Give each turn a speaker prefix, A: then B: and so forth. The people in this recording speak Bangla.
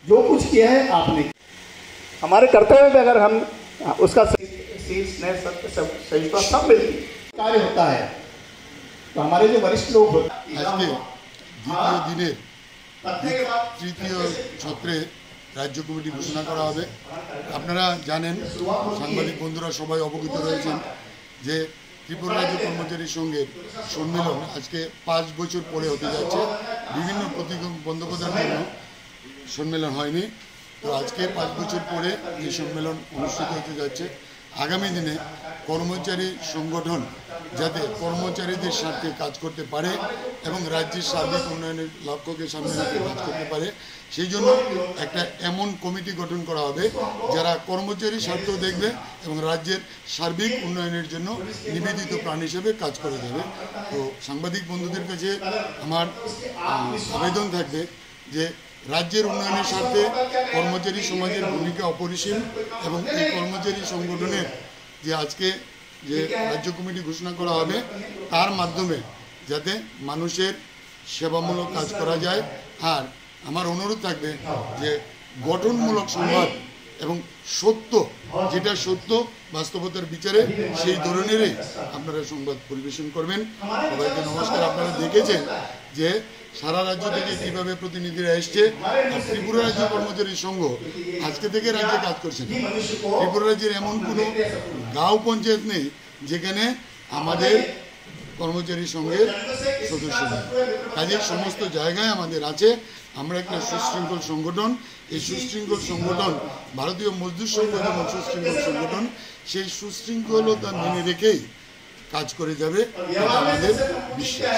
A: जो कुछ किया है आपने, हमारे कर्तव्य में अगर हम उसका सही सब मिलती कार्य होता है तो हमारे जो वरिष्ठ लोग होते
B: तृतीय छत्रे राज्य कमिटी घोषणा करा होबे। आपनारा जानेन साংবাদিক বন্ধুরা সবাই অবগত রয়েছেন যে त्रिपुरा राज्य कर्मचारी संघेर सम्मेलन आज के 5 বছর পরে হতে যাচ্ছে। বিভিন্ন প্রতিবন্ধকতার জন্য सम्मेलन হয়নি, তো আজকে 5 বছর পরে এই সম্মেলন অনুষ্ঠিত হতে যাচ্ছে। आगामी दिने कर्मचारी संगठन যাতে কর্মচারীদের স্বার্থে কাজ করতে পারে এবং রাজ্যের সার্বিক উন্নয়নের লক্ষ্যকে সামনে রেখে কাজ করতে পারে, সেই জন্য একটা এমন কমিটি গঠন করা হবে যারা কর্মচারী স্বার্থ দেখবে এবং রাজ্যের সার্বিক উন্নয়নের জন্য নিবেদিত প্রাণ হিসেবে কাজ করে যাবে। তো সাংবাদিক বন্ধুদের কাছে আমার আবেদন থাকবে যে রাজ্যের উন্নয়নের স্বার্থে কর্মচারী সমাজের ভূমিকা অপরিসীম এবং এই কর্মচারী সংগঠনের যে আজকে যে রাজ্য কমিটি ঘোষণা করা হবে তার মাধ্যমে যাতে মানুষের সেবামূলক কাজ করা যায়। আর আমার অনুরোধ থাকবে যে গঠনমূলক সংবাদ এবং সত্য, যেটা সত্য বাস্তবতার বিচারে সেই ধরনেরই আপনারা সংবাদ পরিবেশন করবেন। সবাইকে নমস্কার। আপনারা দেখেছেন যে সারা রাজ্য থেকে কীভাবে প্রতিনিধিরা এসছে। আর ত্রিপুরা রাজ্য কর্মচারী সংঘ আজকে থেকে রাজ্যে কাজ করছে না। ত্রিপুরা রাজ্যের এমন কোনো গাঁও পঞ্চায়েত নেই যেখানে আমাদের কর্মচারী সংঘের সদস্য নেই। কাজের সমস্ত জায়গায় আমাদের আছে। আমরা একটা সুশৃঙ্খল সংগঠন। এই সুশৃঙ্খল সংগঠন ভারতীয় মজদুর সংঘ যেমন সুশৃঙ্খল সংগঠন, সেই সুশৃঙ্খলতা মেনে রেখেই কাজ করে যাবে, এটা আমাদের বিশ্বাস।